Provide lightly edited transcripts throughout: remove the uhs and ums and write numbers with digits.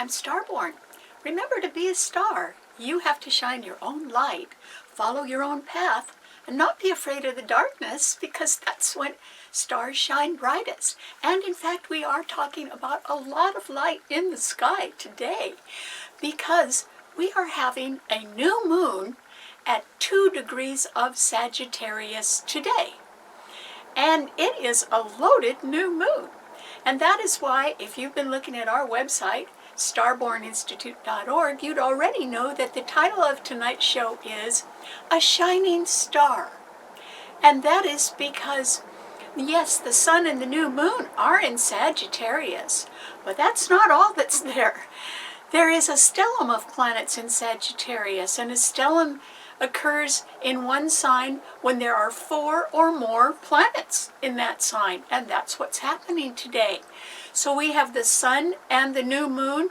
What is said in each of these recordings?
I'm Starborn. Remember to be a star. You have to shine your own light, follow your own path, and not be afraid of the darkness, because that's when stars shine brightest. And in fact, we are talking about a lot of light in the sky today, because we are having a new moon at 2 degrees of Sagittarius today. And it is a loaded new moon. And that is why, if you've been looking at our website, starborninstitute.org, you'd already know that the title of tonight's show is A Shining Star. And that is because, yes, the sun and the new moon are in Sagittarius, but that's not all that's there. There is a stellium of planets in Sagittarius, and a stellium occurs in one sign when there are 4 or more planets in that sign, and that's what's happening today. So we have the sun and the new moon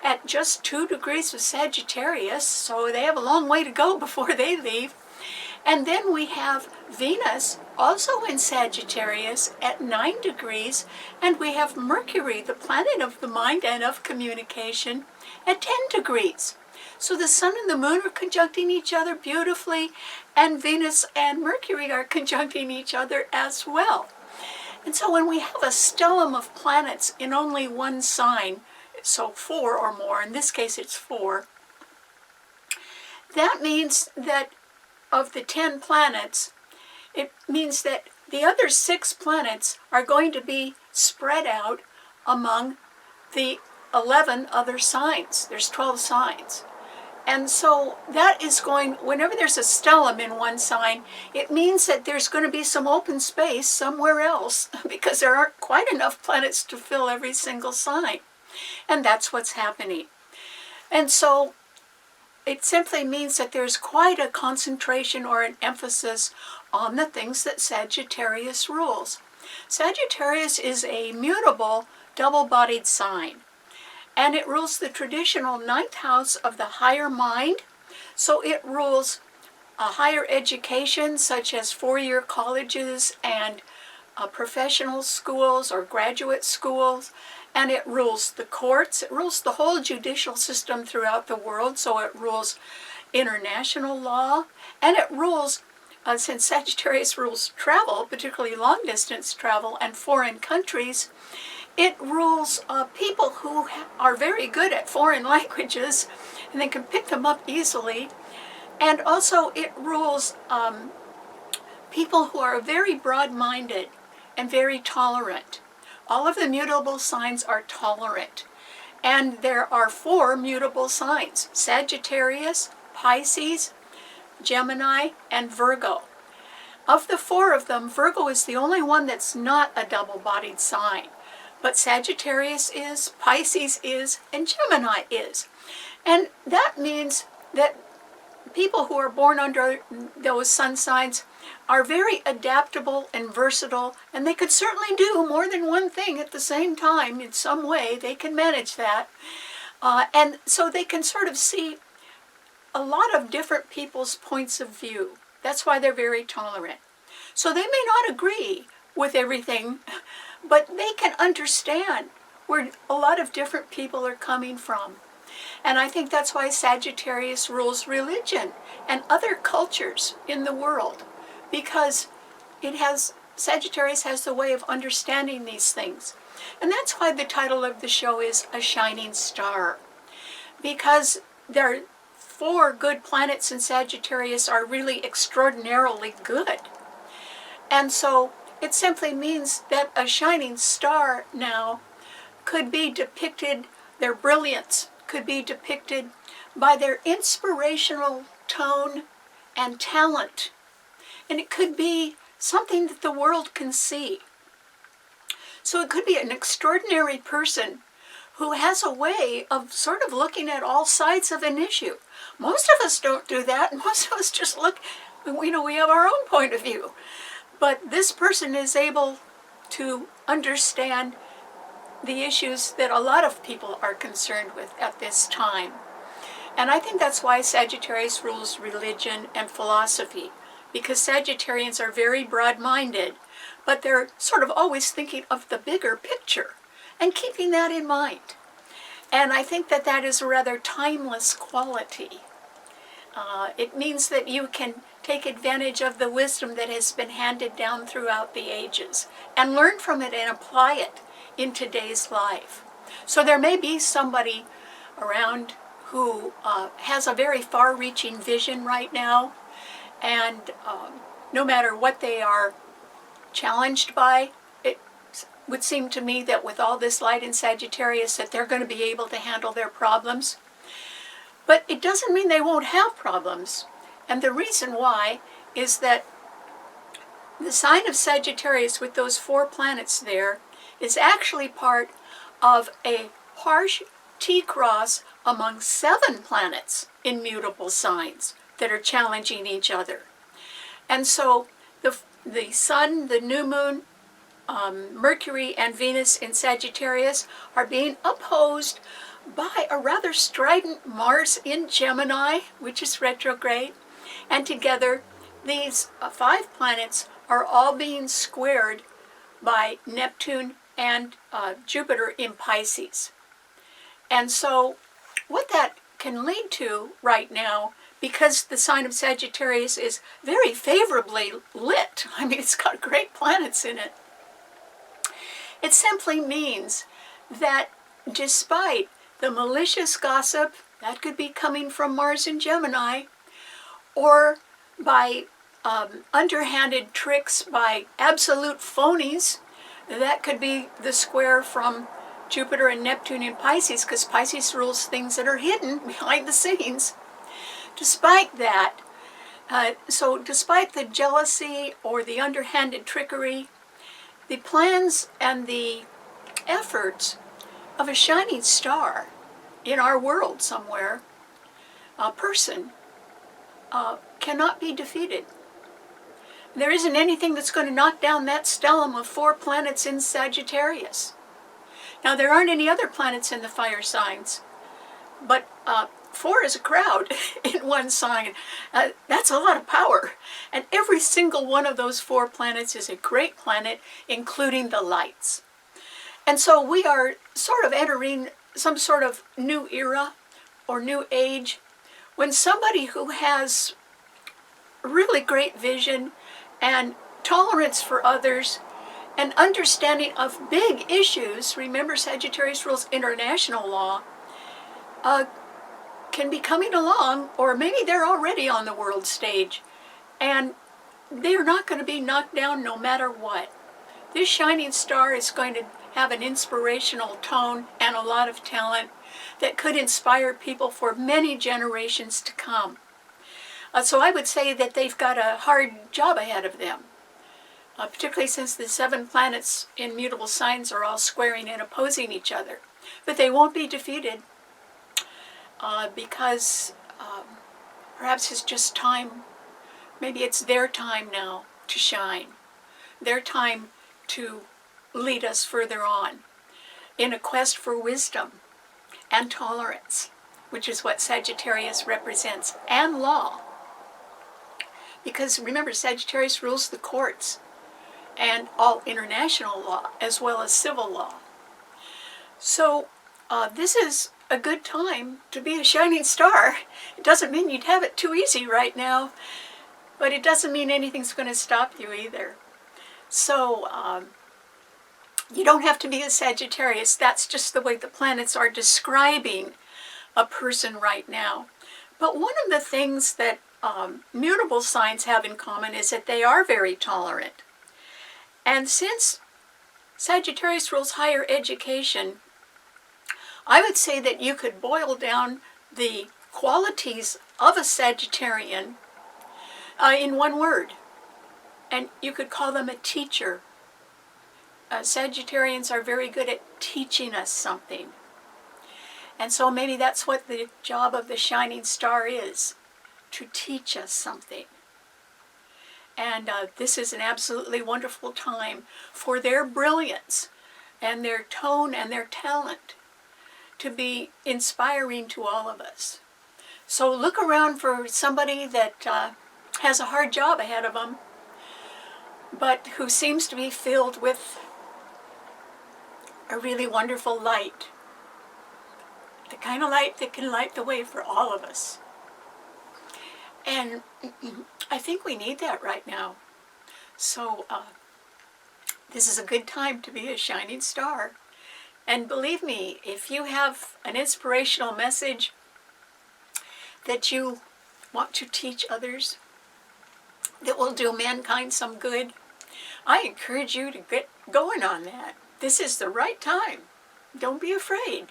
at just 2 degrees of Sagittarius, so they have a long way to go before they leave. And then we have Venus also in Sagittarius at 9 degrees, and we have Mercury, the planet of the mind and of communication, at 10 degrees. So the sun and the moon are conjuncting each other beautifully, and Venus and Mercury are conjuncting each other as well. And so when we have a stellium of planets in only one sign, so 4 or more, in this case it's 4, that means that of the 10 planets, it means that the other 6 planets are going to be spread out among the 11 other signs. There's 12 signs. And so that is going, whenever there's a stellium in one sign, it means that there's going to be some open space somewhere else, because there aren't quite enough planets to fill every single sign. And that's what's happening. And so it simply means that there's quite a concentration or an emphasis on the things that Sagittarius rules. Sagittarius is a mutable, double-bodied sign. And it rules the traditional 9th house of the higher mind. So it rules higher education, such as 4-year colleges and professional schools or graduate schools. And it rules the courts. It rules the whole judicial system throughout the world. So it rules international law. And it rules, since Sagittarius rules travel, particularly long-distance travel and foreign countries, it rules people who are very good at foreign languages, and they can pick them up easily. And also it rules people who are very broad-minded and very tolerant. All of the mutable signs are tolerant. And there are 4 mutable signs: Sagittarius, Pisces, Gemini, and Virgo. Of the 4 of them, Virgo is the only one that's not a double-bodied sign. But Sagittarius is, Pisces is, and Gemini is. And that means that people who are born under those sun signs are very adaptable and versatile, and they could certainly do more than one thing at the same time in some way. They can manage that. And so they can sort of see a lot of different people's points of view. That's why they're very tolerant. So they may not agree with everything, but they can understand where a lot of different people are coming from. And I think that's why Sagittarius rules religion and other cultures in the world, because Sagittarius has the way of understanding these things. And that's why the title of the show is A Shining Star, because there are 4 good planets in Sagittarius are really extraordinarily good. And so it simply means that a shining star now could be depicted, their brilliance could be depicted by their inspirational tone and talent. And it could be something that the world can see. So it could be an extraordinary person who has a way of sort of looking at all sides of an issue. Most of us don't do that. Most of us just look, we have our own point of view. But this person is able to understand the issues that a lot of people are concerned with at this time. And I think that's why Sagittarius rules religion and philosophy, because Sagittarians are very broad-minded, but they're sort of always thinking of the bigger picture and keeping that in mind. And I think that that is a rather timeless quality. It means that you can take advantage of the wisdom that has been handed down throughout the ages and learn from it and apply it in today's life. So there may be somebody around who has a very far-reaching vision right now, and no matter what they are challenged by, it would seem to me that with all this light in Sagittarius that they're going to be able to handle their problems. But it doesn't mean they won't have problems. And the reason why is that the sign of Sagittarius with those 4 planets there is actually part of a harsh T-cross among 7 planets in mutable signs that are challenging each other. And so the Sun, the New Moon, Mercury, and Venus in Sagittarius are being opposed by a rather strident Mars in Gemini, which is retrograde, and together these 5 planets are all being squared by Neptune and Jupiter in Pisces. And so what that can lead to right now, because the sign of Sagittarius is very favorably lit, I mean it's got great planets in it, it simply means that despite the malicious gossip, that could be coming from Mars in Gemini, or by underhanded tricks by absolute phonies, that could be the square from Jupiter and Neptune in Pisces, because Pisces rules things that are hidden behind the scenes. Despite that, so despite the jealousy or the underhanded trickery, the plans and the efforts of a shining star in our world somewhere, a person, cannot be defeated. There isn't anything that's going to knock down that stellium of 4 planets in Sagittarius. Now, there aren't any other planets in the fire signs, but 4 is a crowd in one sign. That's a lot of power. And every single one of those 4 planets is a great planet, including the lights. And so we are sort of entering some sort of new era or new age when somebody who has really great vision and tolerance for others and understanding of big issues, remember Sagittarius rules international law, can be coming along, or maybe they're already on the world stage, and they're not going to be knocked down no matter what. This shining star is going to have an inspirational tone and a lot of talent that could inspire people for many generations to come. So I would say that they've got a hard job ahead of them, particularly since the 7 planets in mutable signs are all squaring and opposing each other. But they won't be defeated because perhaps it's just time. Maybe it's their time now to shine, their time to lead us further on in a quest for wisdom and tolerance, which is what Sagittarius represents, and law. Because remember, Sagittarius rules the courts and all international law as well as civil law. So this is a good time to be a shining star. It doesn't mean you'd have it too easy right now, but it doesn't mean anything's going to stop you either. So you don't have to be a Sagittarius. That's just the way the planets are describing a person right now. But one of the things that mutable signs have in common is that they are very tolerant. And since Sagittarius rules higher education, I would say that you could boil down the qualities of a Sagittarian in one word. And you could call them a teacher. Sagittarians are very good at teaching us something. And so maybe that's what the job of the shining star is, to teach us something. And this is an absolutely wonderful time for their brilliance and their tone and their talent to be inspiring to all of us. So look around for somebody that has a hard job ahead of them, but who seems to be filled with a really wonderful light. the kind of light that can light the way for all of us. And I think we need that right now. So this is a good time to be a shining star. And believe me, if you have an inspirational message that you want to teach others that will do mankind some good, I encourage you to get going on that. This is the right time. Don't be afraid.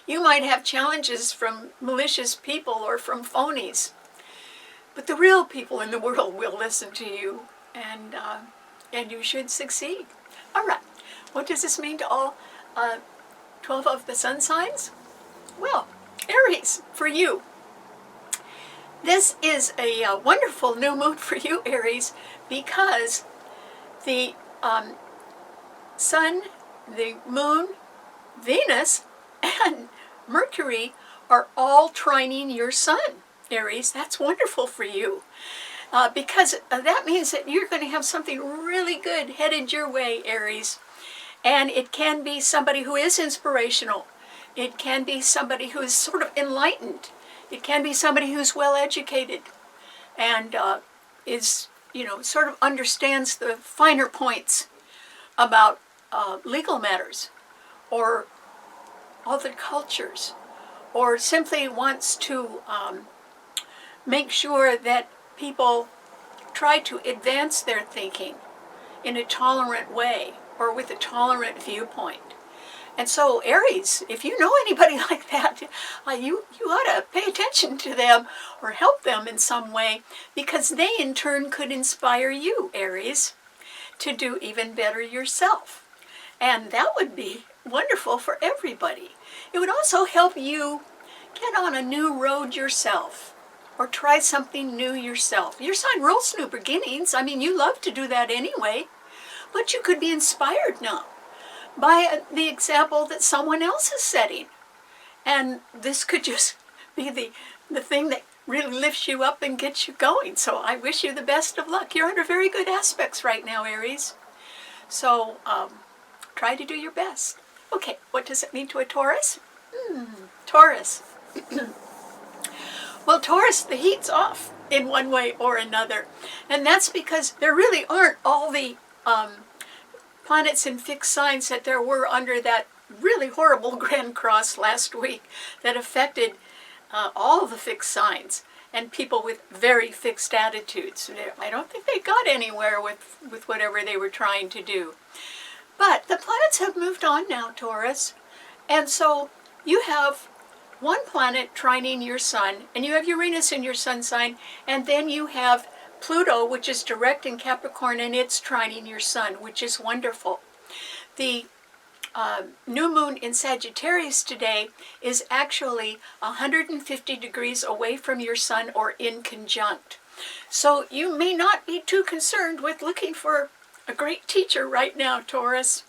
You might have challenges from malicious people or from phonies, but the real people in the world will listen to you, and you should succeed. All right, what does this mean to all 12 of the sun signs? Well, Aries, for you, this is a wonderful new moon for you, Aries, because the sun, the moon, Venus, and Mercury are all trining your sun, Aries. That's wonderful for you, because that means that you're going to have something really good headed your way, Aries. And it can be somebody who is inspirational. It can be somebody who is sort of enlightened. It can be somebody who's well educated and is, sort of understands the finer points about legal matters or other cultures, or simply wants to make sure that people try to advance their thinking in a tolerant way or with a tolerant viewpoint. And so, Aries, if you know anybody like that, you ought to pay attention to them or help them in some way, because they in turn could inspire you, Aries, to do even better yourself. And that would be wonderful for everybody. It would also help you get on a new road yourself, or try something new yourself. Your sign rules new beginnings. I mean, you love to do that anyway, but you could be inspired now by the example that someone else is setting. And this could just be the thing that really lifts you up and gets you going. So I wish you the best of luck. You're under very good aspects right now, Aries. So try to do your best. Okay, what does it mean to a Taurus? Taurus. Well, Taurus, the heat's off in one way or another. And that's because there really aren't all the planets in fixed signs that there were under that really horrible Grand Cross last week that affected all the fixed signs and people with very fixed attitudes. I don't think they got anywhere with whatever they were trying to do. But the planets have moved on now, Taurus. And so you have one planet trining your sun, and you have Uranus in your sun sign, and then you have Pluto, which is direct in Capricorn, and it's trining your sun, which is wonderful. The new moon in Sagittarius today is actually 150 degrees away from your sun or in conjunct. So you may not be too concerned with looking for a great teacher right now, Taurus.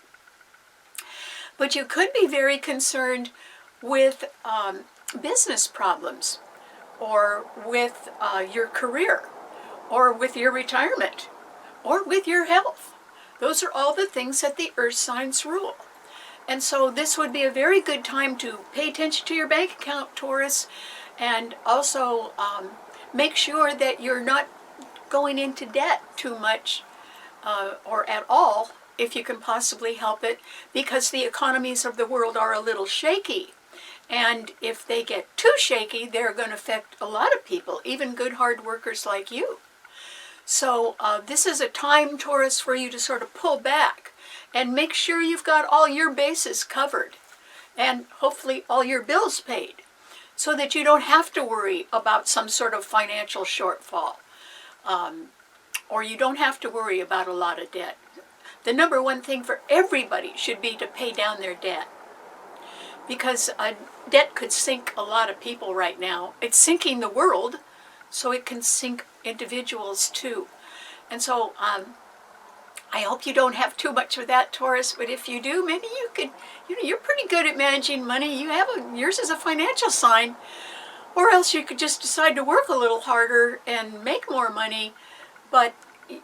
But you could be very concerned with business problems, or with your career, or with your retirement, or with your health. Those are all the things that the earth signs rule. And so this would be a very good time to pay attention to your bank account, Taurus, and also make sure that you're not going into debt too much or at all, if you can possibly help it, because the economies of the world are a little shaky. And if they get too shaky, they're going to affect a lot of people, even good hard workers like you. So this is a time, Taurus, for you to sort of pull back and make sure you've got all your bases covered and hopefully all your bills paid, so that you don't have to worry about some sort of financial shortfall, or you don't have to worry about a lot of debt. The number one thing for everybody should be to pay down their debt, because debt could sink a lot of people right now. It's sinking the world, so it can sink individuals too. And so I hope you don't have too much of that, Taurus, but if you do, maybe you could, you're pretty good at managing money. Yours is a financial sign, or else you could just decide to work a little harder and make more money. But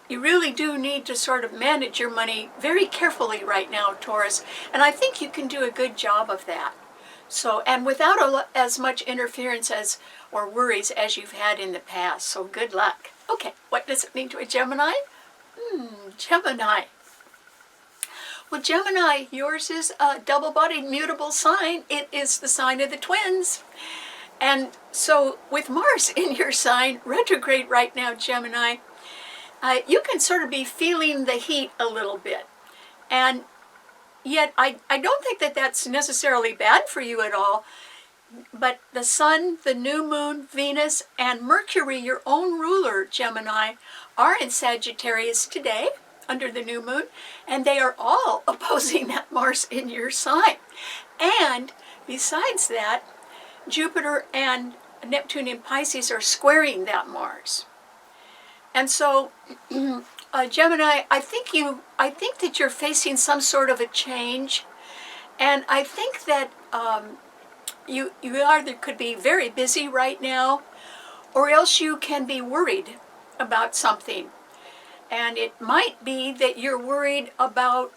you really do need to sort of manage your money very carefully right now, Taurus, and I think you can do a good job of that. So, and without as much interference as or worries as you've had in the past. So good luck. Okay, what does it mean to a Gemini? Gemini. Well, Gemini, yours is a double-bodied mutable sign. It is the sign of the twins. And so with Mars in your sign, retrograde right now, Gemini, you can sort of be feeling the heat a little bit. And yet I don't think that that's necessarily bad for you at all. But the Sun, the New Moon, Venus, and Mercury, your own ruler, Gemini, are in Sagittarius today, under the New Moon, and they are all opposing that Mars in your sign. And besides that, Jupiter and Neptune in Pisces are squaring that Mars. And so, Gemini, I think that you're facing some sort of a change, and I think that you either could be very busy right now, or else you can be worried about something. And it might be that you're worried about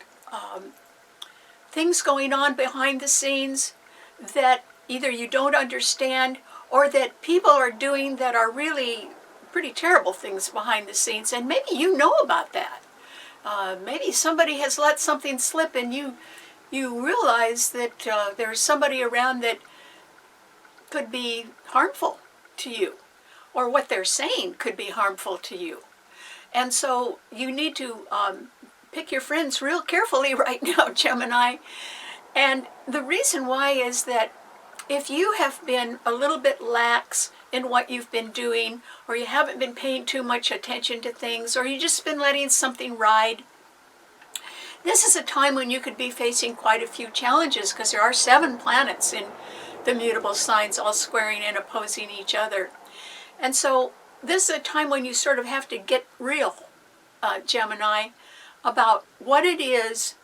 things going on behind the scenes that either you don't understand or that people are doing that are really pretty terrible things behind the scenes, and maybe you know about that. Maybe somebody has let something slip and you realize that there's somebody around that could be harmful to you, or what they're saying could be harmful to you. And so you need to pick your friends real carefully right now, Gemini. And the reason why is that if you have been a little bit lax in what you've been doing, or you haven't been paying too much attention to things, or you've just been letting something ride, this is a time when you could be facing quite a few challenges, because there are 7 planets in the mutable signs all squaring and opposing each other. And so this is a time when you sort of have to get real, Gemini, about what it is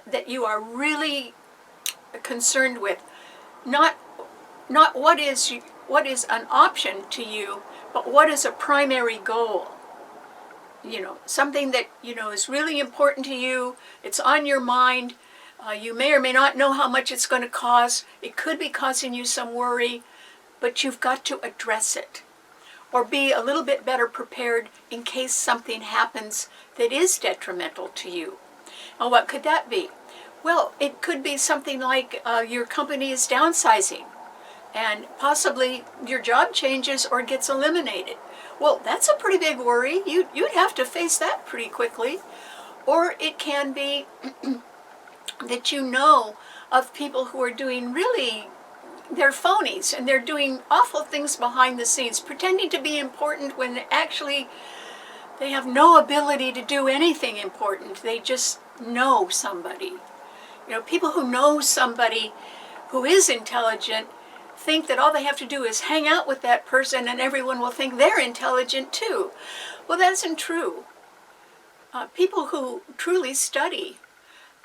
that you are really concerned with. Not what is an option to you, but what is a primary goal. Something that is really important to you. It's on your mind. You may or may not know how much it's going to cost. It could be causing you some worry, but you've got to address it, or be a little bit better prepared in case something happens that is detrimental to you. And what could that be? Well, it could be something like your company is downsizing, and possibly your job changes or gets eliminated. Well, that's a pretty big worry. You'd have to face that pretty quickly. Or it can be that you know of people who are doing they're phonies, and they're doing awful things behind the scenes, pretending to be important when actually they have no ability to do anything important. They just know somebody. People who know somebody who is intelligent think that all they have to do is hang out with that person and everyone will think they're intelligent too. Well, that isn't true. People who truly study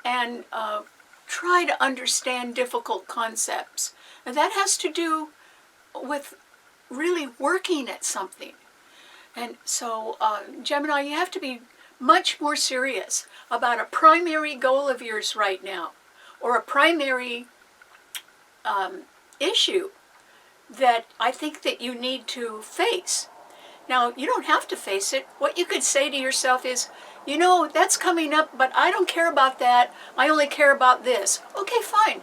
and try to understand difficult concepts, and that has to do with really working at something. And so, Gemini, you have to be much more serious about a primary goal of yours right now, or a primary issue that I think that you need to face. Now, you don't have to face it. What you could say to yourself is, that's coming up, but I don't care about that. I only care about this. Okay, fine.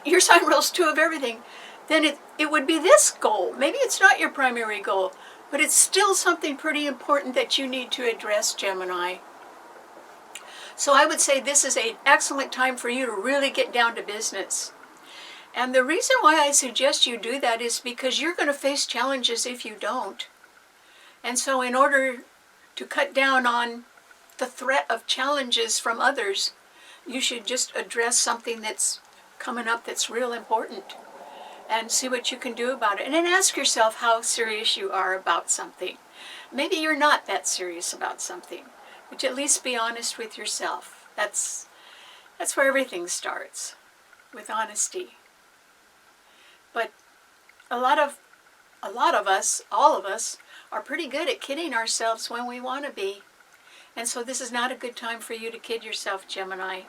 Your sign rules 2 of everything. Then it would be this goal. Maybe it's not your primary goal, but it's still something pretty important that you need to address, Gemini. So I would say this is an excellent time for you to really get down to business. And the reason why I suggest you do that is because you're going to face challenges if you don't. And so in order to cut down on the threat of challenges from others, you should just address something that's coming up that's real important and see what you can do about it. And then ask yourself how serious you are about something. Maybe you're not that serious about something, but at least be honest with yourself. That's where everything starts, with honesty. But a lot of us, all of us, are pretty good at kidding ourselves when we want to be. And so this is not a good time for you to kid yourself, Gemini.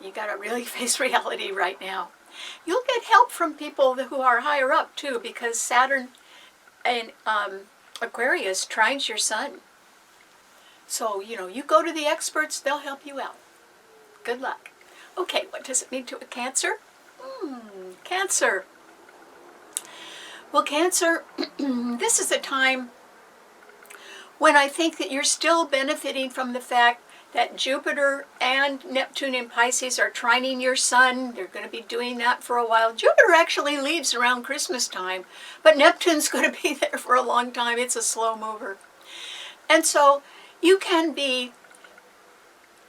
You got to really face reality right now. You'll get help from people who are higher up too, because Saturn in Aquarius trines your sun. So, you go to the experts, they'll help you out. Good luck. Okay, what does it mean to a Cancer? Cancer. Well, Cancer, this is a time when I think that you're still benefiting from the fact that Jupiter and Neptune in Pisces are trining your sun. They're going to be doing that for a while. Jupiter actually leaves around Christmas time, but Neptune's going to be there for a long time. It's a slow mover. And so you can be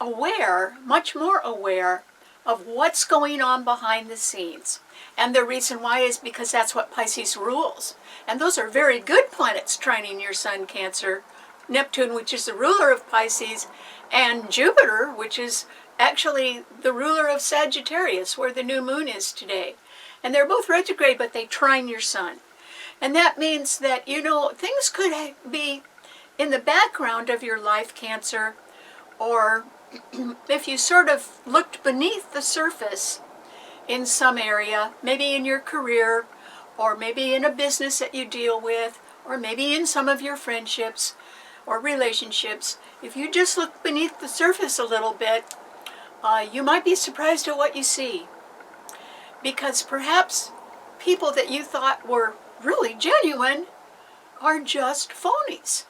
aware, much more aware, of what's going on behind the scenes. And the reason why is because that's what Pisces rules. And those are very good planets trining your sun, Cancer. Neptune, which is the ruler of Pisces, and Jupiter, which is actually the ruler of Sagittarius, where the new moon is today. And they're both retrograde, but they trine your sun. And that means that, things could be in the background of your life, Cancer, or if you sort of looked beneath the surface in some area, maybe in your career, or maybe in a business that you deal with, or maybe in some of your friendships or relationships, if you just look beneath the surface a little bit, you might be surprised at what you see. Because perhaps people that you thought were really genuine are just phonies.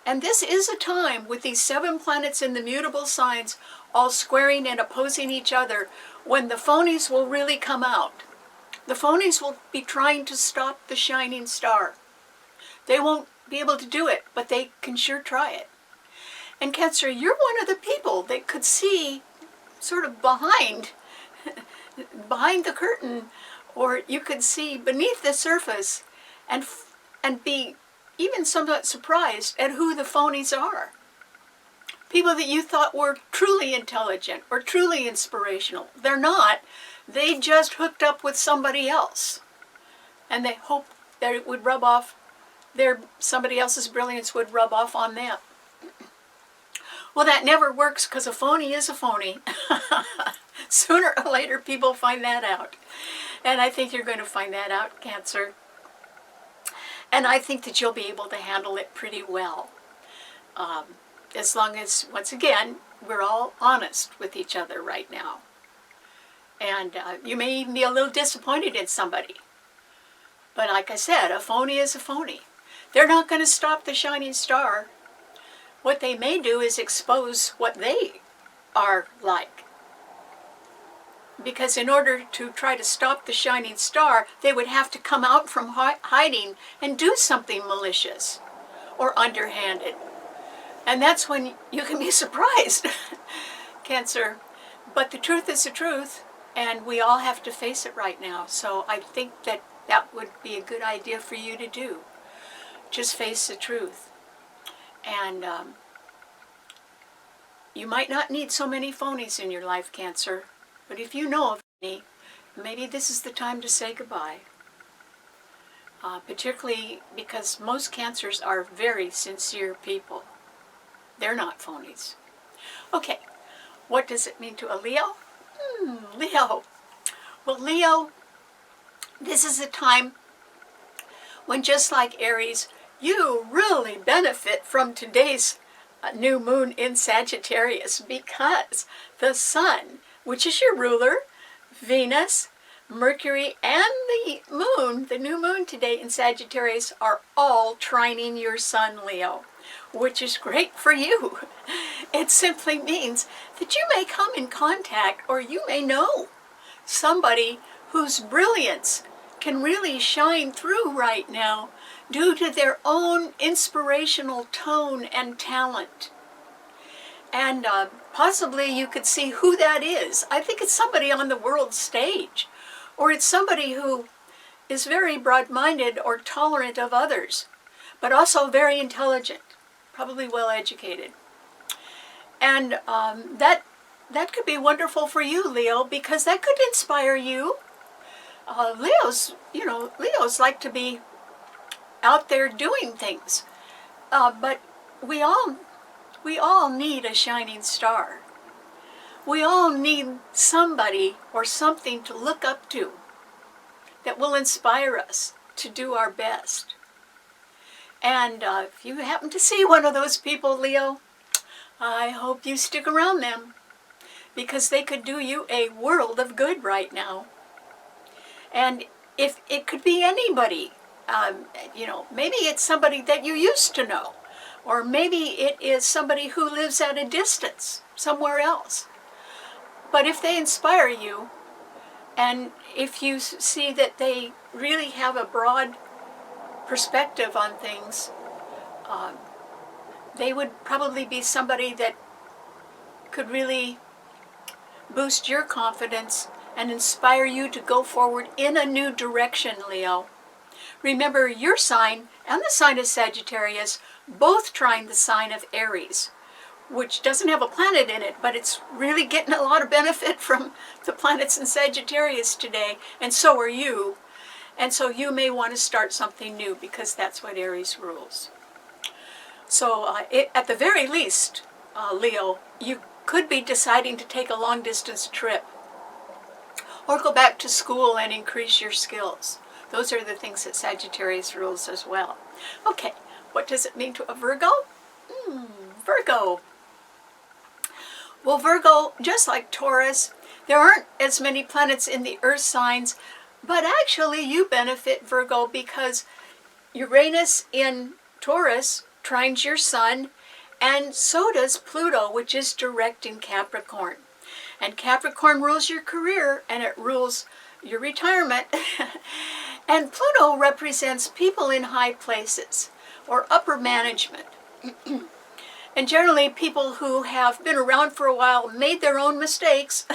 And this is a time with these 7 planets in the mutable signs all squaring and opposing each other when the phonies will really come out. The phonies will be trying to stop the shining star. They won't be able to do it, but they can sure try it. And Cancer, you're one of the people that could see sort of behind the curtain, or you could see beneath the surface and be even somewhat surprised at who the phonies are. People that you thought were truly intelligent or truly inspirational. They're not. They just hooked up with somebody else. And they hope that it would rub off, somebody else's brilliance would rub off on them. Well, that never works because a phony is a phony. Sooner or later, people find that out. And I think you're going to find that out, Cancer. And I think that you'll be able to handle it pretty well. As long as, once again, we're all honest with each other right now. And you may even be a little disappointed in somebody. But like I said, a phony is a phony. They're not going to stop the shining star. What they may do is expose what they are like. Because in order to try to stop the shining star, they would have to come out from hiding and do something malicious or underhanded. And that's when you can be surprised, Cancer. But the truth is the truth, and we all have to face it right now. So I think that would be a good idea for you to do. Just face the truth. And you might not need so many phonies in your life, Cancer. But if you know of any, maybe this is the time to say goodbye. Particularly because most Cancers are very sincere people. They're not phonies. Okay, what does it mean to a Leo? Leo. Well, Leo, this is a time when, just like Aries, you really benefit from today's new moon in Sagittarius, because the sun, which is your ruler, Venus, Mercury, and the moon, the new moon today in Sagittarius, are all trining your sun, Leo, which is great for you. It simply means that you may come in contact, or you may know somebody whose brilliance can really shine through right now due to their own inspirational tone and talent. And possibly you could see who that is. I think it's somebody on the world stage, or it's somebody who is very broad-minded or tolerant of others, but also very intelligent, probably well-educated. And that could be wonderful for you, Leo, because that could inspire you. Leos like to be out there doing things, but we all need a shining star. We all need somebody or something to look up to that will inspire us to do our best. And if you happen to see one of those people, Leo, I hope you stick around them, because they could do you a world of good right now. And if it could be anybody, maybe it's somebody that you used to know, or maybe it is somebody who lives at a distance somewhere else. But if they inspire you, and if you see that they really have a broad perspective on things, they would probably be somebody that could really boost your confidence and inspire you to go forward in a new direction, Leo. Remember, your sign and the sign of Sagittarius both trine the sign of Aries, which doesn't have a planet in it, but it's really getting a lot of benefit from the planets in Sagittarius today, and so are you. And so you may want to start something new, because that's what Aries rules. So at the very least, Leo, you could be deciding to take a long-distance trip, or go back to school and increase your skills. Those are the things that Sagittarius rules as well. Okay, what does it mean to a Virgo? Virgo. Well, Virgo, just like Taurus, there aren't as many planets in the earth signs, but actually you benefit, Virgo, because Uranus in Taurus trines your sun, and so does Pluto, which is direct in Capricorn. And Capricorn rules your career, and it rules your retirement. And Pluto represents people in high places, or upper management. And generally people who have been around for a while, made their own mistakes,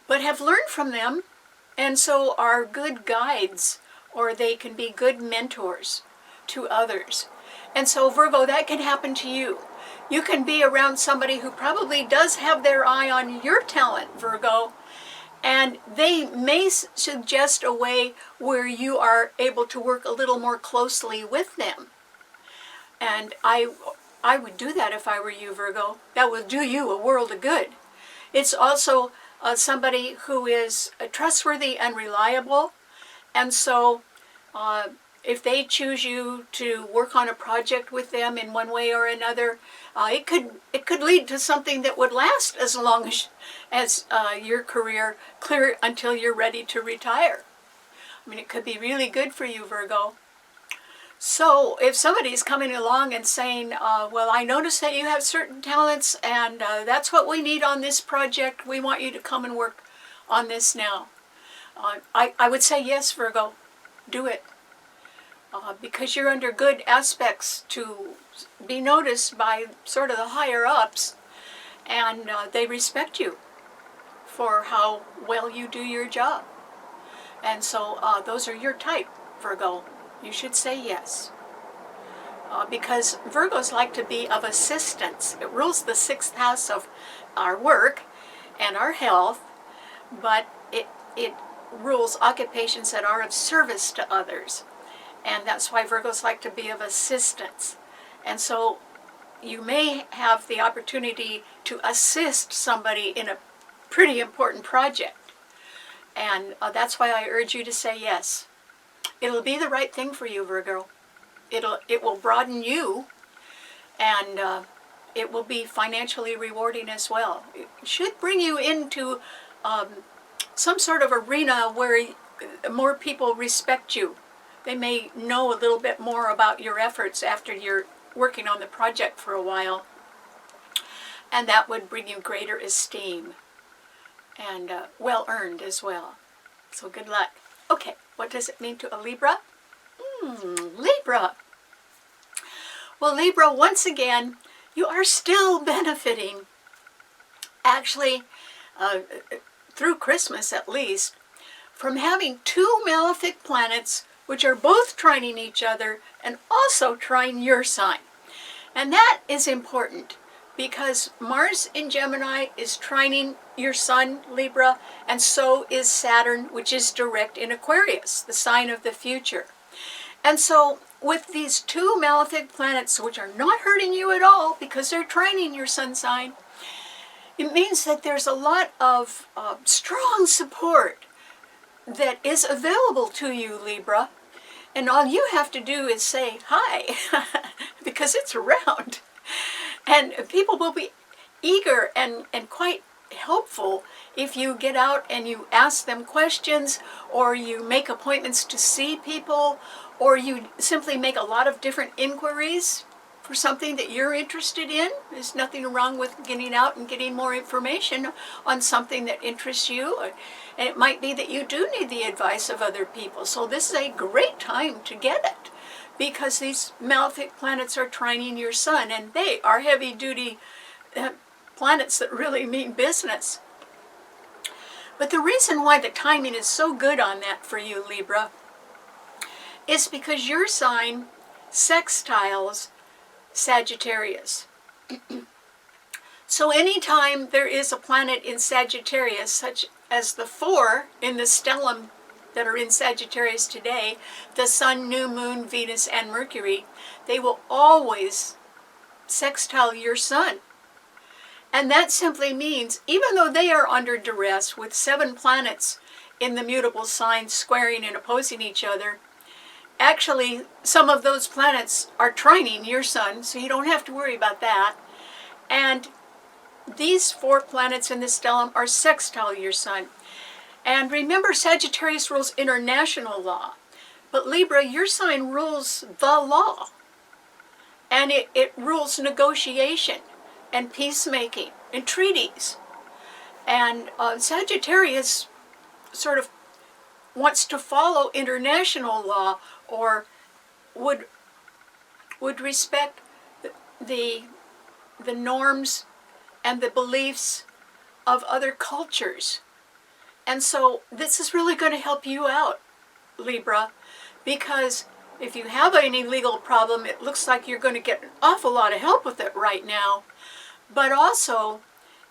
but have learned from them, and so are good guides, or they can be good mentors to others. And so, Virgo, that can happen to you. You can be around somebody who probably does have their eye on your talent, Virgo, and they may suggest a way where you are able to work a little more closely with them. And I would do that if I were you, Virgo. That would do you a world of good. It's also somebody who is trustworthy and reliable, and so if they choose you to work on a project with them in one way or another, it could lead to something that would last as long as your career, clear until you're ready to retire. I mean, it could be really good for you, Virgo. So if somebody's coming along and saying, well, I noticed that you have certain talents, and that's what we need on this project, we want you to come and work on this now, I would say yes, Virgo, do it. Because you're under good aspects to be noticed by sort of the higher ups, and they respect you for how well you do your job. And so those are your type, Virgo. You should say yes. Because Virgos like to be of assistance. It rules the 6th house of our work and our health, but it rules occupations that are of service to others. And that's why Virgos like to be of assistance. And so you may have the opportunity to assist somebody in a pretty important project. And that's why I urge you to say yes. It'll be the right thing for you, Virgo. It will broaden you, and it will be financially rewarding as well. It should bring you into some sort of arena where more people respect you. They may know a little bit more about your efforts after you're working on the project for a while, and that would bring you greater esteem, and well earned as well. So good luck. Okay, what does it mean to a Libra? Libra. Well, Libra, once again, you are still benefiting, actually, through Christmas at least, from having 2 malefic planets which are both trining each other and also trine your sign. And that is important because Mars in Gemini is trining your sun, Libra, and so is Saturn, which is direct in Aquarius, the sign of the future. And so with these 2 malefic planets, which are not hurting you at all because they're trining your sun sign, It means that there's a lot of strong support that is available to you, Libra. And all you have to do is say hi, because it's around. And people will be eager and quite helpful if you get out and you ask them questions, or you make appointments to see people, or you simply make a lot of different inquiries for something that you're interested in. There's nothing wrong with getting out and getting more information on something that interests you. And it might be that you do need the advice of other people. So this is a great time to get it, because these malefic planets are trining your sun, and they are heavy-duty planets that really mean business. But the reason why the timing is so good on that for you, Libra, is because your sign sextiles Sagittarius. So anytime there is a planet in Sagittarius, such as the 4 in the stellium that are in Sagittarius today, the Sun, New Moon, Venus, and Mercury, they will always sextile your Sun. And that simply means, even though they are under duress with 7 planets in the mutable signs squaring and opposing each other, actually some of those planets are trining your Sun, so you don't have to worry about that. And these 4 planets in the stellium are sextile your Sun. And remember, Sagittarius rules international law. But Libra, your sign rules the law. And it rules negotiation and peacemaking and treaties. And Sagittarius sort of wants to follow international law, or would respect the norms and the beliefs of other cultures. And so this is really going to help you out, Libra, because if you have any legal problem, it looks like you're going to get an awful lot of help with it right now. But also,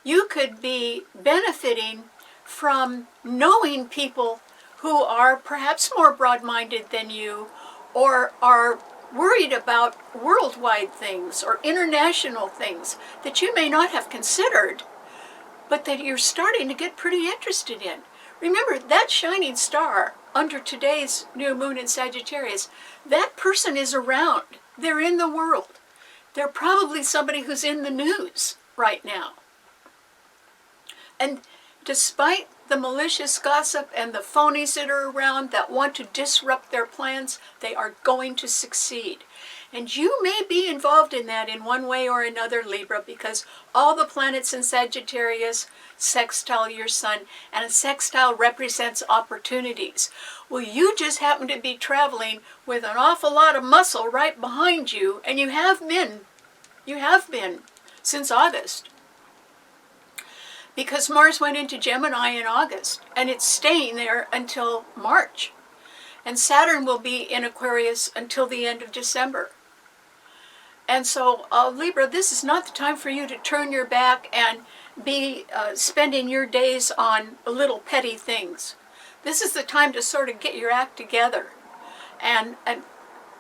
you could be benefiting from knowing people who are perhaps more broad-minded than you, or are worried about worldwide things or international things that you may not have considered, but that you're starting to get pretty interested in. Remember, that shining star under today's new moon in Sagittarius, that person is around. They're in the world. They're probably somebody who's in the news right now. And despite the malicious gossip and the phonies that are around that want to disrupt their plans, they are going to succeed. And you may be involved in that in one way or another, Libra, because all the planets in Sagittarius sextile your Sun, and a sextile represents opportunities. Well, you just happen to be traveling with an awful lot of muscle right behind you, and you have been since August. Because Mars went into Gemini in August, and it's staying there until March. And Saturn will be in Aquarius until the end of December. And so, Libra, this is not the time for you to turn your back and be spending your days on little petty things. This is the time to sort of get your act together and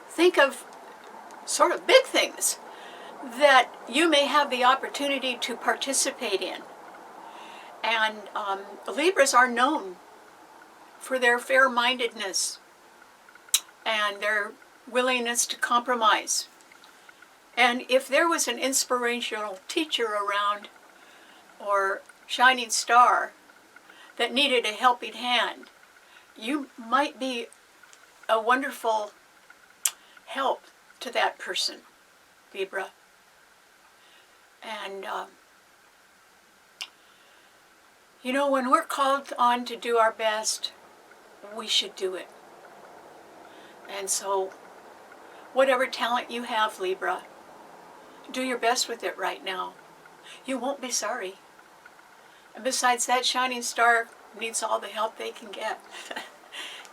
think of sort of big things that you may have the opportunity to participate in. And Libras are known for their fair-mindedness and their willingness to compromise. And if there was an inspirational teacher around, or shining star, that needed a helping hand, you might be a wonderful help to that person, Libra. And you know, when we're called on to do our best, we should do it. And so, whatever talent you have, Libra, do your best with it right now. You won't be sorry. And besides, that shining star needs all the help they can get.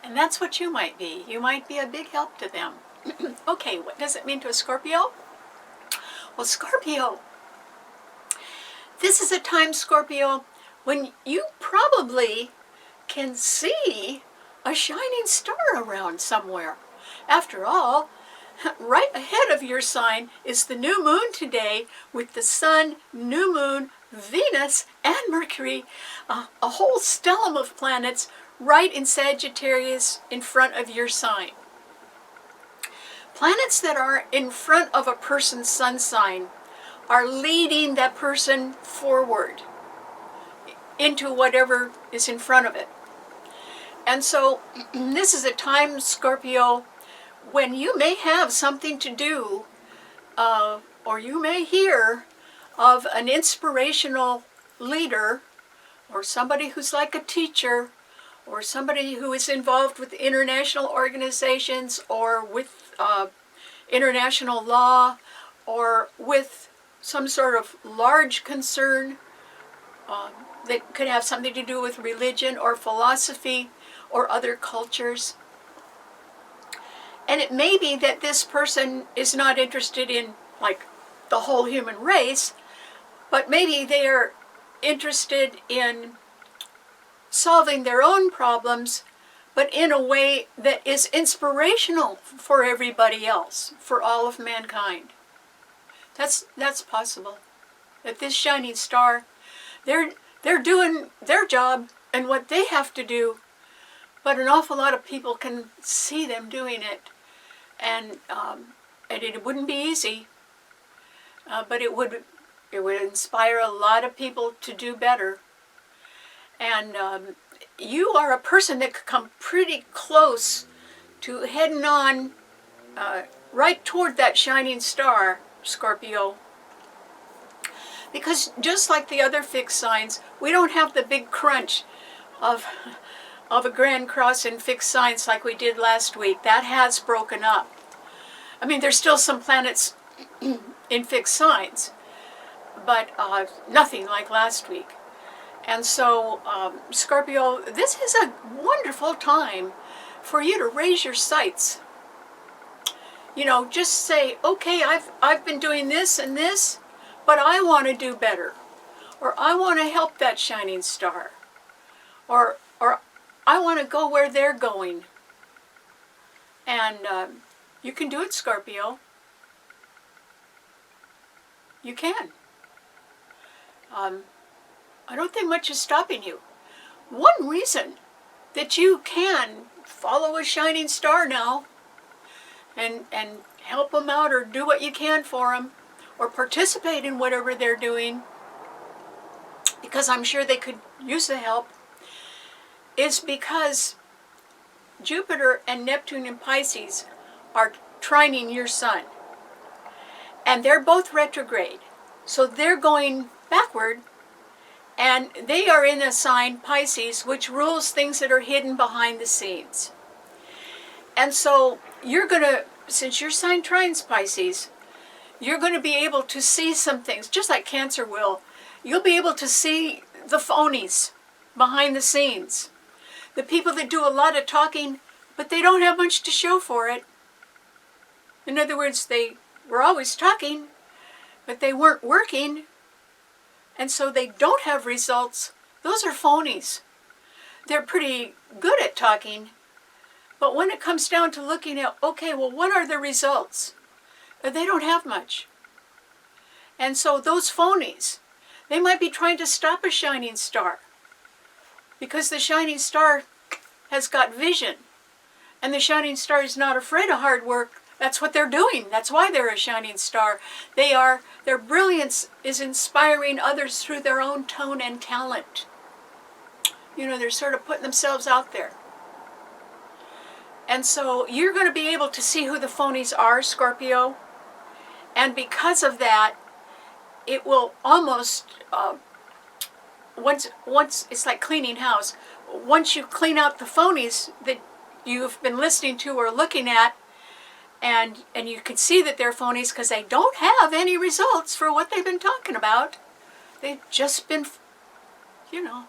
And that's what you might be. You might be a big help to them. Okay, what does it mean to a Scorpio? Well, Scorpio, this is a time, Scorpio, when you probably can see a shining star around somewhere. After all, right ahead of your sign is the new moon today, with the Sun, New Moon, Venus and Mercury, a whole stellium of planets right in Sagittarius in front of your sign. Planets that are in front of a person's sun sign are leading that person forward into whatever is in front of it. And so this is a time, Scorpio, when you may have something to do, or you may hear of an inspirational leader, or somebody who's like a teacher, or somebody who is involved with international organizations, or with international law, or with some sort of large concern that could have something to do with religion or philosophy or other cultures. And it may be that this person is not interested in, like, the whole human race, but maybe they are interested in solving their own problems, but in a way that is inspirational for everybody else, for all of mankind. That's possible. That this shining star, they're doing their job and what they have to do, but an awful lot of people can see them doing it, and it wouldn't be easy, but it would inspire a lot of people to do better. And you are a person that could come pretty close to heading on right toward that shining star, Scorpio. Because just like the other fixed signs, we don't have the big crunch of a grand cross in fixed signs like we did last week. That has broken up. I mean, there's still some planets in fixed signs, but nothing like last week. And so, Scorpio, this is a wonderful time for you to raise your sights. You know, just say, okay, I've been doing this and this, but I want to do better. Or I want to help that shining star. Or I want to go where they're going. And you can do it, Scorpio. You can. I don't think much is stopping you. One reason that you can follow a shining star now and help them out, or do what you can for them, or participate in whatever they're doing, because I'm sure they could use the help, is because Jupiter and Neptune in Pisces are trining your sun. And they're both retrograde. So they're going backward, and they are in a sign, Pisces, which rules things that are hidden behind the scenes. And so you're going to, since your sign trines Pisces, you're going to be able to see some things, just like Cancer will. You'll be able to see the phonies behind the scenes. The people that do a lot of talking, but they don't have much to show for it. In other words, they were always talking, but they weren't working, and so they don't have results. Those are phonies. They're pretty good at talking, but when it comes down to looking at, okay, well, what are the results? They don't have much. And so those phonies, they might be trying to stop a shining star, because the shining star has got vision, and the shining star is not afraid of hard work. That's what they're doing. That's why they're a shining star. Their brilliance is inspiring others through their own tone and talent. You know, they're sort of putting themselves out there. And so you're going to be able to see who the phonies are, Scorpio. And because of that, it will almost, once it's like cleaning house. Once you clean out the phonies that you've been listening to or looking at, and you can see that they're phonies because they don't have any results for what they've been talking about. They've just been, you know,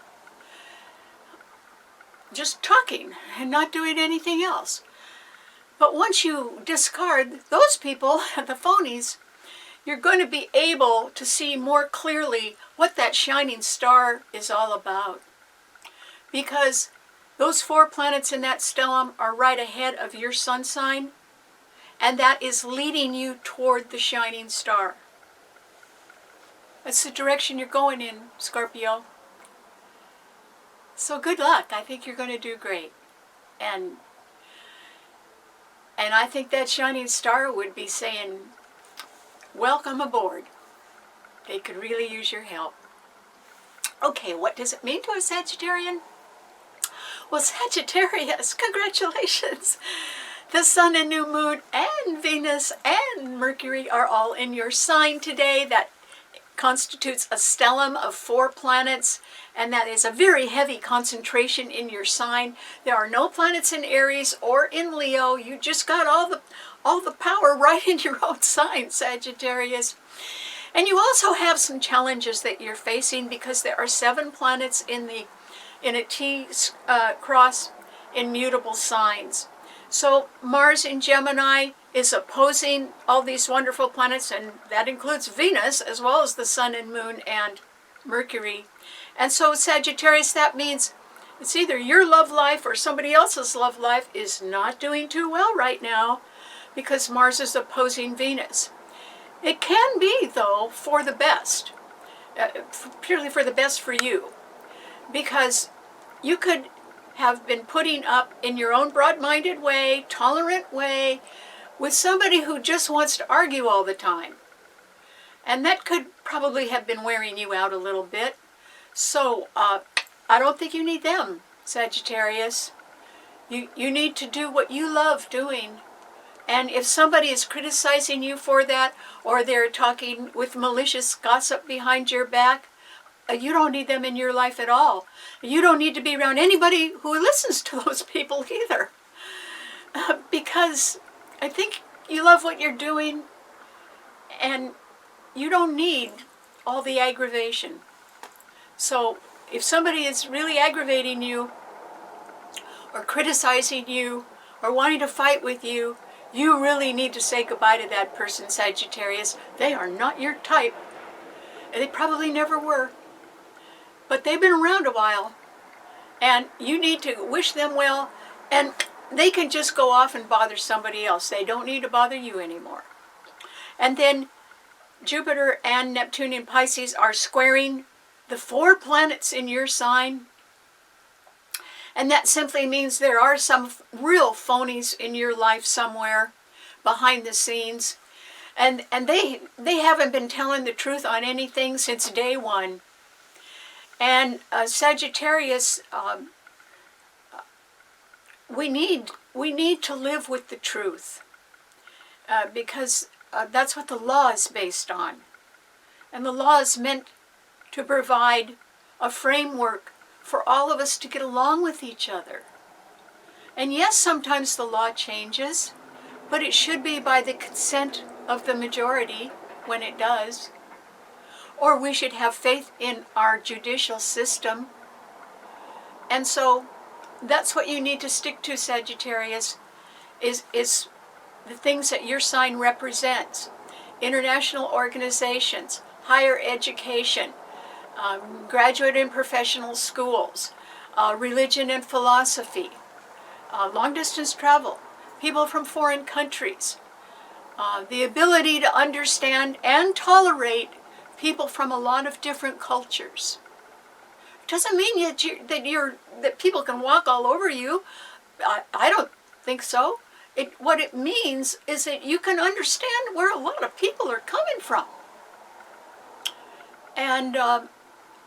just talking and not doing anything else. But once you discard those people, the phonies, you're going to be able to see more clearly what that shining star is all about. Because those 4 planets in that stellium are right ahead of your sun sign, and that is leading you toward the shining star. That's the direction you're going in, Scorpio. So good luck. I think you're going to do great. And I think that shining star would be saying, welcome aboard. They could really use your help. Okay, what does it mean to a Sagittarian? Well, Sagittarius, congratulations. The Sun and New Moon and Venus and Mercury are all in your sign today. That constitutes a stellium of 4 planets, and that is a very heavy concentration in your sign. There are no planets in Aries or in Leo. You just got all the power right in your own sign, Sagittarius. And you also have some challenges that you're facing because there are 7 planets in a T cross in mutable signs. So Mars in Gemini is opposing all these wonderful planets, and that includes Venus as well as the Sun and Moon and Mercury. And so Sagittarius, that means it's either your love life or somebody else's love life is not doing too well right now because Mars is opposing Venus. It can be, though, for the best, purely for the best for you, because you could have been putting up in your own broad-minded way, tolerant way, with somebody who just wants to argue all the time. And that could probably have been wearing you out a little bit. So I don't think you need them, Sagittarius. You need to do what you love doing. And if somebody is criticizing you for that, or they're talking with malicious gossip behind your back, you don't need them in your life at all. You don't need to be around anybody who listens to those people either. Because I think you love what you're doing, and you don't need all the aggravation. So if somebody is really aggravating you, or criticizing you, or wanting to fight with you, you really need to say goodbye to that person, Sagittarius. They are not your type. And they probably never were. But they've been around a while. And you need to wish them well. And they can just go off and bother somebody else. They don't need to bother you anymore. And then Jupiter and Neptune in Pisces are squaring the 4 planets in your sign. And that simply means there are some real phonies in your life somewhere behind the scenes. And they haven't been telling the truth on anything since day one. And Sagittarius, we need to live with the truth. Because that's what the law is based on. And the law is meant to provide a framework for all of us to get along with each other. And yes, sometimes the law changes, but it should be by the consent of the majority when it does. Or we should have faith in our judicial system. And so that's what you need to stick to, Sagittarius, is the things that your sign represents. International organizations, higher education, graduate and professional schools, religion and philosophy, long-distance travel, people from foreign countries, the ability to understand and tolerate people from a lot of different cultures. Doesn't mean that people can walk all over you. I don't think so. What it means is that you can understand where a lot of people are coming from.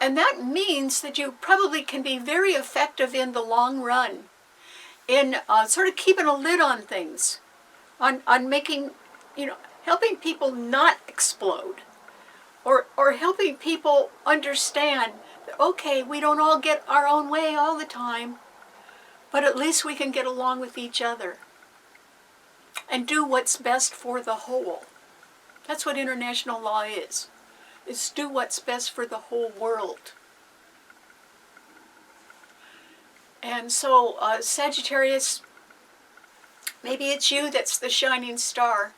And that means that you probably can be very effective in the long run in sort of keeping a lid on things, on making, helping people not explode, or helping people understand that, okay, we don't all get our own way all the time, but at least we can get along with each other and do what's best for the whole. That's what international law is do what's best for the whole world. And so, Sagittarius, maybe it's you that's the shining star,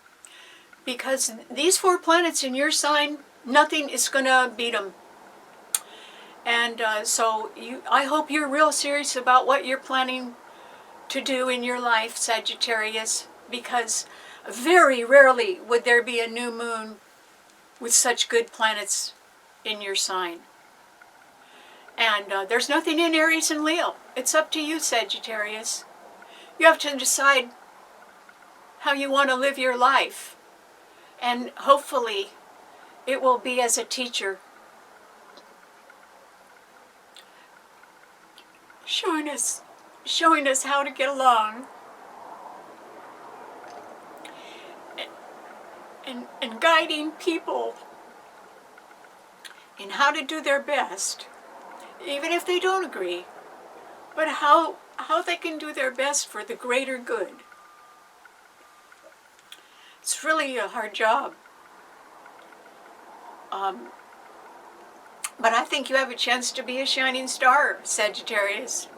because these 4 planets in your sign, nothing is going to beat them. And so I hope you're real serious about what you're planning to do in your life, Sagittarius, because very rarely would there be a new moon with such good planets in your sign. And there's nothing in Aries and Leo. It's up to you, Sagittarius. You have to decide how you want to live your life. And hopefully it will be as a teacher, showing us how to get along. And guiding people in how to do their best, even if they don't agree, but how they can do their best for the greater good. It's really a hard job. But I think you have a chance to be a shining star, Sagittarius.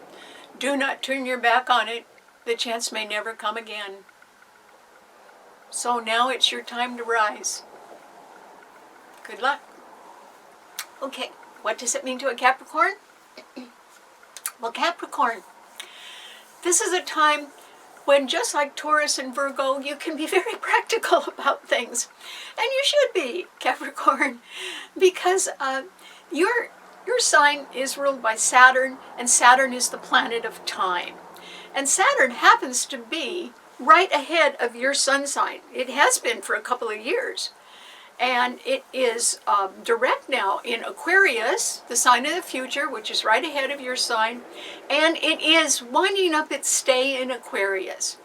Do not turn your back on it. The chance may never come again. So now it's your time to rise. Good luck. Okay, what does it mean to a Capricorn? Well, Capricorn, this is a time when, just like Taurus and Virgo, you can be very practical about things. And you should be, Capricorn, because your sign is ruled by Saturn, and Saturn is the planet of time. And Saturn happens to be right ahead of your sun sign. It has been for a couple of years. And it is direct now in Aquarius, the sign of the future, which is right ahead of your sign. And it is winding up its stay in Aquarius.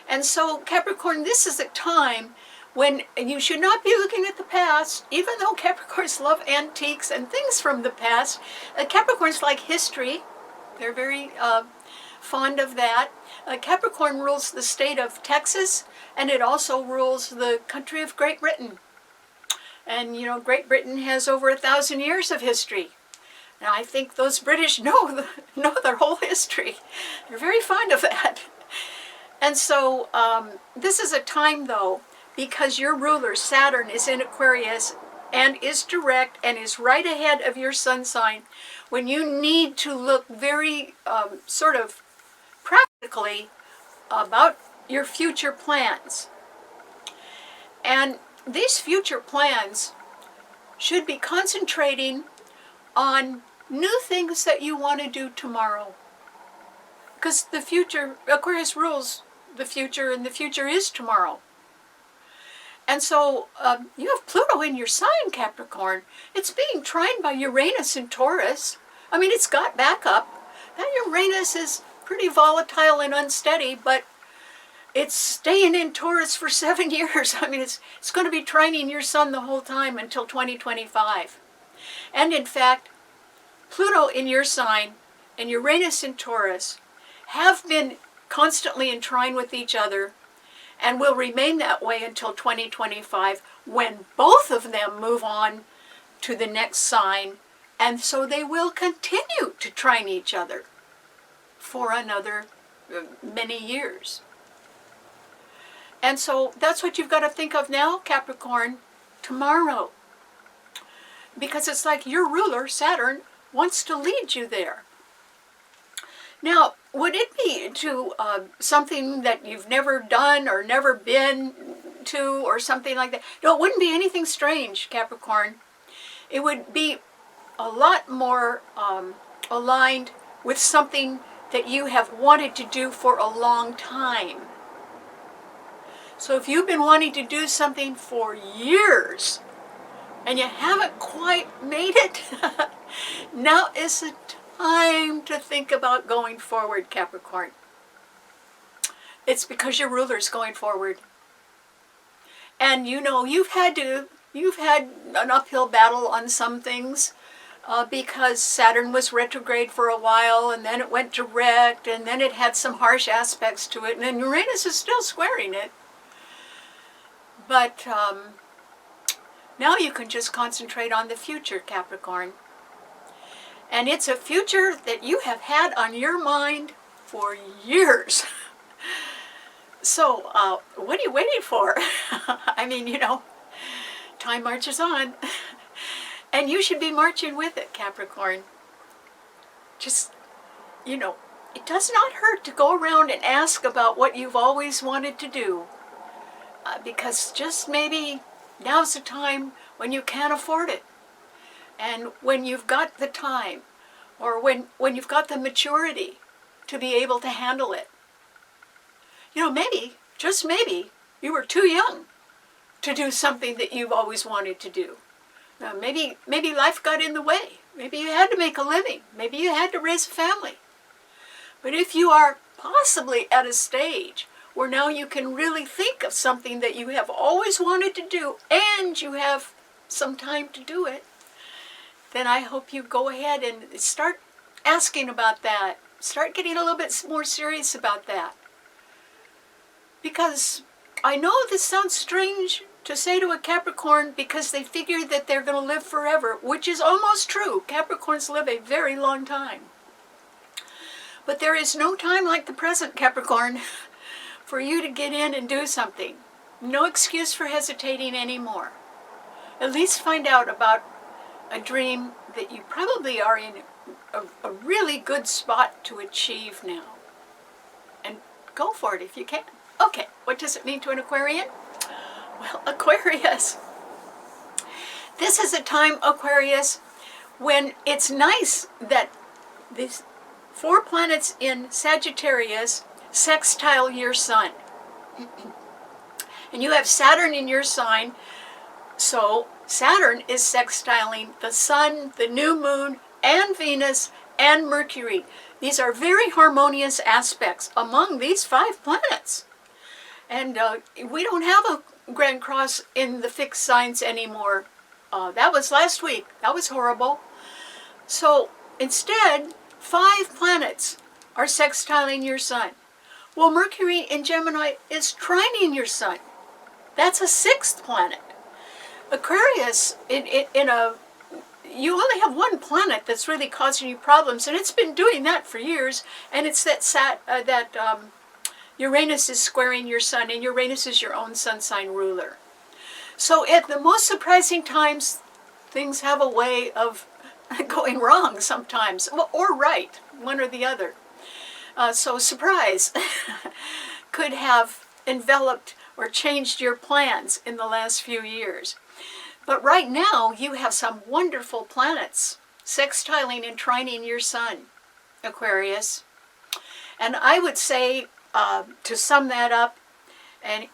And so, Capricorn, this is a time when you should not be looking at the past, even though Capricorns love antiques and things from the past. Capricorns like history. They're very fond of that. Capricorn rules the state of Texas, and it also rules the country of Great Britain. And you know, Great Britain has over 1,000 years of history. And I think those British know their whole history. They're very fond of that. And so this is a time, though, because your ruler, Saturn, is in Aquarius and is direct and is right ahead of your sun sign, when you need to look very sort of practically about your future plans. And these future plans should be concentrating on new things that you want to do tomorrow. Because the future, Aquarius rules the future, and the future is tomorrow. And so you have Pluto in your sign, Capricorn. It's being trine by Uranus in Taurus. I mean, it's got backup. That Uranus is pretty volatile and unsteady, but it's staying in Taurus for 7 years. I mean, it's going to be trining your sun the whole time until 2025. And in fact, Pluto in your sign and Uranus in Taurus have been constantly in trine with each other and will remain that way until 2025, when both of them move on to the next sign. And so they will continue to trine each other for another many years. And so that's what you've got to think of now, Capricorn, tomorrow. Because it's like your ruler, Saturn, wants to lead you there. Now, would it be to something that you've never done or never been to or something like that? No, it wouldn't be anything strange, Capricorn. It would be a lot more aligned with something that you have wanted to do for a long time. So if you've been wanting to do something for years and you haven't quite made it, now is the time to think about going forward, Capricorn. It's because your ruler's going forward. And you know, you've had an uphill battle on some things because Saturn was retrograde for a while, and then it went direct, and then it had some harsh aspects to it, and then Uranus is still squaring it. But now you can just concentrate on the future, Capricorn. And it's a future that you have had on your mind for years. So what are you waiting for? I mean, you know, time marches on. And you should be marching with it, Capricorn. Just, you know, it does not hurt to go around and ask about what you've always wanted to do. Because just maybe now's the time when you can't afford it. And when you've got the time, or when you've got the maturity to be able to handle it, you know, maybe, just maybe, you were too young to do something that you've always wanted to do. Maybe life got in the way. Maybe you had to make a living. Maybe you had to raise a family. But if you are possibly at a stage where now you can really think of something that you have always wanted to do and you have some time to do it, then I hope you go ahead and start asking about that. Start getting a little bit more serious about that. Because I know this sounds strange to say to a Capricorn because they figure that they're going to live forever, which is almost true. Capricorns live a very long time. But there is no time like the present, Capricorn, for you to get in and do something. No excuse for hesitating anymore. At least find out about a dream that you probably are in a really good spot to achieve now. And go for it if you can. Okay, what does it mean to an Aquarian? Well, Aquarius, this is a time, Aquarius, when it's nice that these 4 planets in Sagittarius sextile your sun. And you have Saturn in your sign, so Saturn is sextiling the Sun, the New Moon, and Venus, and Mercury. These are very harmonious aspects among these 5 planets. And we don't have a Grand Cross in the fixed signs anymore. That was last week. That was horrible. So instead, 5 planets are sextiling your sun. Well, Mercury in Gemini is trining your sun. That's a 6th planet. Aquarius, you only have 1 planet that's really causing you problems, and it's been doing that for years. And it's that Uranus is squaring your sun, and Uranus is your own sun sign ruler. So at the most surprising times, things have a way of going wrong sometimes, or right, one or the other. So surprise could have enveloped or changed your plans in the last few years. But right now, you have some wonderful planets sextiling and trining your sun, Aquarius. And I would say, to sum that up, and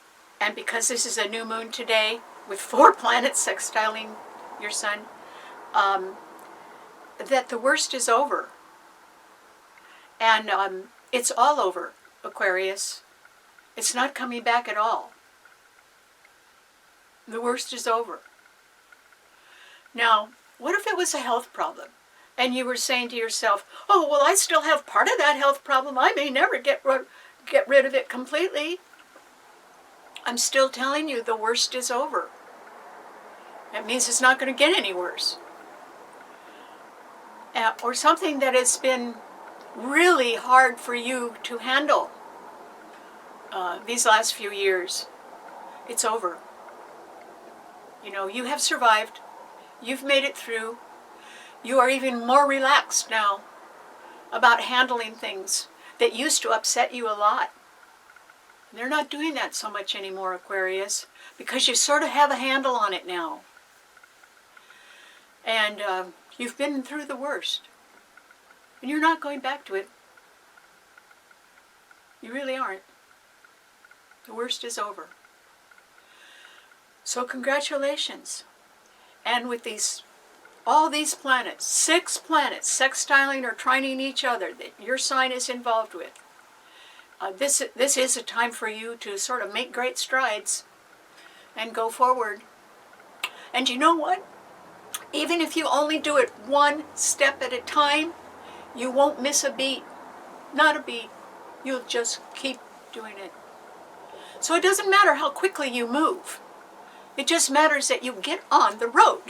because this is a new moon today, with 4 planets sextiling your sun, that the worst is over. And it's all over, Aquarius. It's not coming back at all. The worst is over. Now, what if it was a health problem? And you were saying to yourself, oh, well, I still have part of that health problem. I may never get rid of it completely. I'm still telling you the worst is over. That means it's not going to get any worse. Or something that has been really hard for you to handle these last few years. It's over. You know, you have survived. You've made it through. You are even more relaxed now about handling things that used to upset you a lot. They're not doing that so much anymore, Aquarius, because you sort of have a handle on it now. And you've been through the worst. And you're not going back to it. You really aren't. The worst is over. So congratulations. And with all these planets, 6 planets sextiling or trining each other that your sign is involved with, this is a time for you to sort of make great strides and go forward. And you know what? Even if you only do it 1 step at a time, you won't miss a beat. Not a beat. You'll just keep doing it. So it doesn't matter how quickly you move. It just matters that you get on the road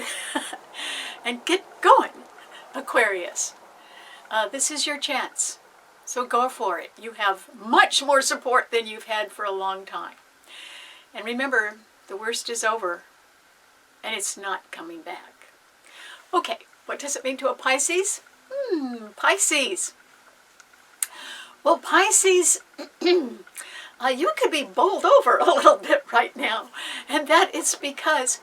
and get going, Aquarius. This is your chance. So go for it. You have much more support than you've had for a long time. And remember, the worst is over, and it's not coming back. Okay, what does it mean to a Pisces? Pisces. Well, Pisces, you could be bowled over a little bit right now. And that is because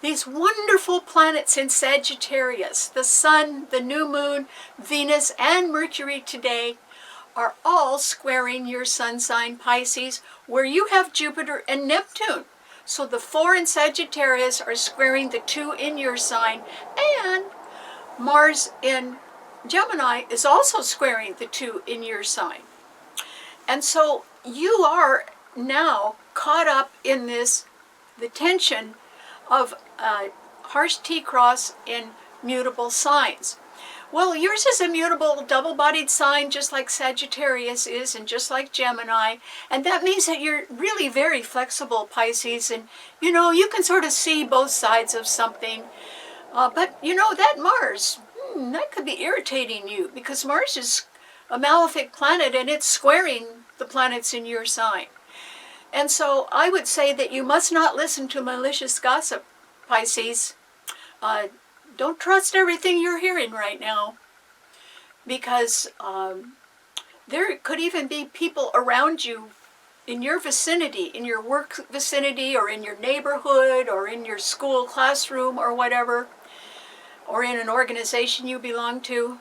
These wonderful planets in Sagittarius, the Sun, the New Moon, Venus, and Mercury today, are all squaring your sun sign, Pisces, where you have Jupiter and Neptune. So the 4 in Sagittarius are squaring the 2 in your sign, and Mars in Gemini is also squaring the 2 in your sign. And so you are now caught up in this, the tension of harsh T-cross in mutable signs. Well, yours is a mutable double-bodied sign, just like Sagittarius is, and just like Gemini. And that means that you're really very flexible, Pisces. And, you know, you can sort of see both sides of something. But, you know, that Mars, that could be irritating you, because Mars is a malefic planet, and it's squaring the planets in your sign. And so I would say that you must not listen to malicious gossip, Pisces. Don't trust everything you're hearing right now, because there could even be people around you in your vicinity, in your work vicinity, or in your neighborhood, or in your school classroom, or whatever, or in an organization you belong to,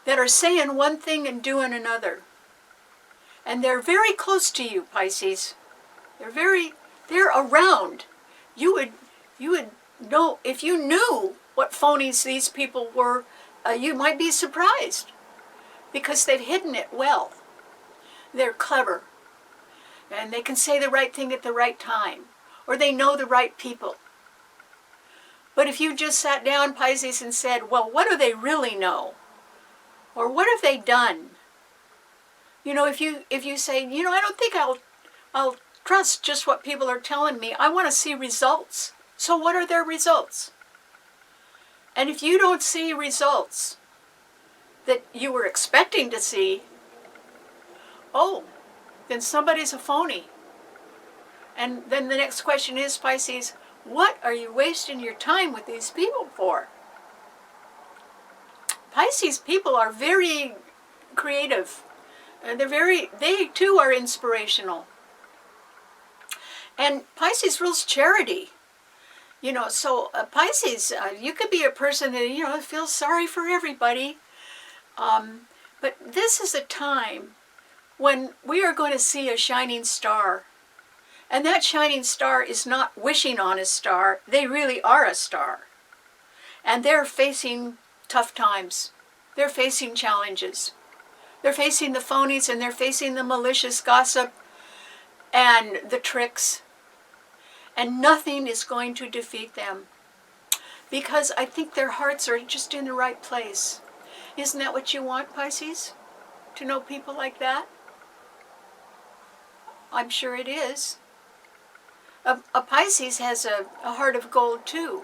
that are saying one thing and doing another. And they're very close to you, Pisces. They're around. You would know, if you knew what phonies these people were, you might be surprised, because they've hidden it well. They're clever, and they can say the right thing at the right time, or they know the right people. But if you just sat down, Pisces, and said, well, what do they really know? Or what have they done? You know, if you say, you know, I don't think I'll trust just what people are telling me. I want to see results. So what are their results? And if you don't see results that you were expecting to see, oh, then somebody's a phony. And then the next question is, Pisces, what are you wasting your time with these people for? Pisces people are very creative. And they too are inspirational. And Pisces rules charity. You know, so Pisces, you could be a person that, you know, feels sorry for everybody. But this is a time when we are going to see a shining star. And that shining star is not wishing on a star. They really are a star. And they're facing tough times. They're facing challenges. They're facing the phonies, and they're facing the malicious gossip and the tricks. And nothing is going to defeat them, because I think their hearts are just in the right place. Isn't that what you want, Pisces? To know people like that? I'm sure it is. A Pisces has a heart of gold too,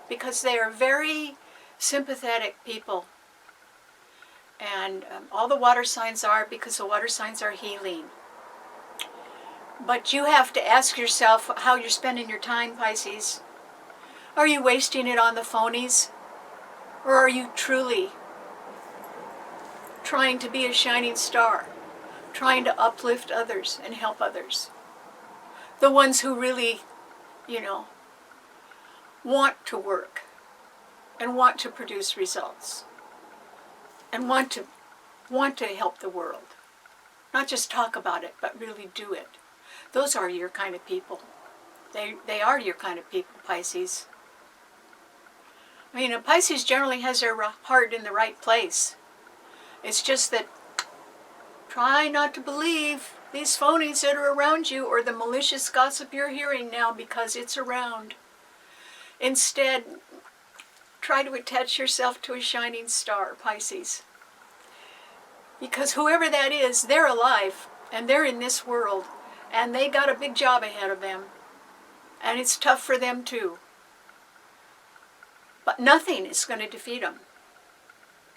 because they are very sympathetic people. And all the water signs are, because the water signs are healing. But you have to ask yourself how you're spending your time, Pisces. Are you wasting it on the phonies? Or are you truly trying to be a shining star, trying to uplift others and help others? The ones who really, you know, want to work and want to produce results and want to help the world. Not just talk about it, but really do it. Those are your kind of people. They are your kind of people, Pisces. I mean, a Pisces generally has their heart in the right place. It's just that try not to believe these phonies that are around you, or the malicious gossip you're hearing now, because it's around. Instead, try to attach yourself to a shining star, Pisces. Because whoever that is, they're alive, and they're in this world, and they got a big job ahead of them. And it's tough for them too. But nothing is going to defeat them.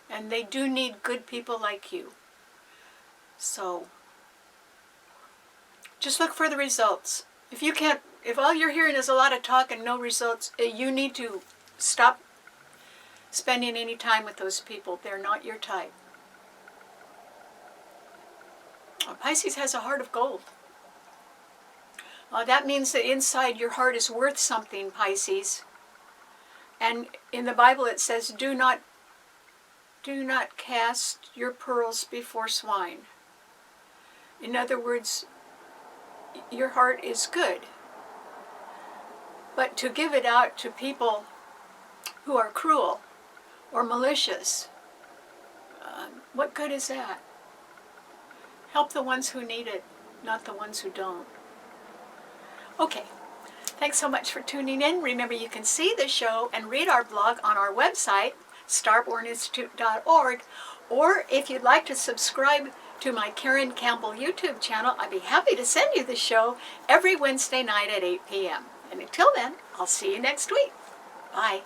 And they do need good people like you. So, just look for the results. If all you're hearing is a lot of talk and no results, you need to stop spending any time with those people. They're not your type. Pisces has a heart of gold. That means that inside your heart is worth something, Pisces. And in the Bible it says, do not cast your pearls before swine. In other words, your heart is good. But to give it out to people who are cruel or malicious, what good is that? Help the ones who need it, not the ones who don't. Okay, thanks so much for tuning in. Remember, you can see the show and read our blog on our website, starborninstitute.org, or if you'd like to subscribe to my Karen Campbell YouTube channel, I'd be happy to send you the show every Wednesday night at 8 p.m. And until then, I'll see you next week. Bye.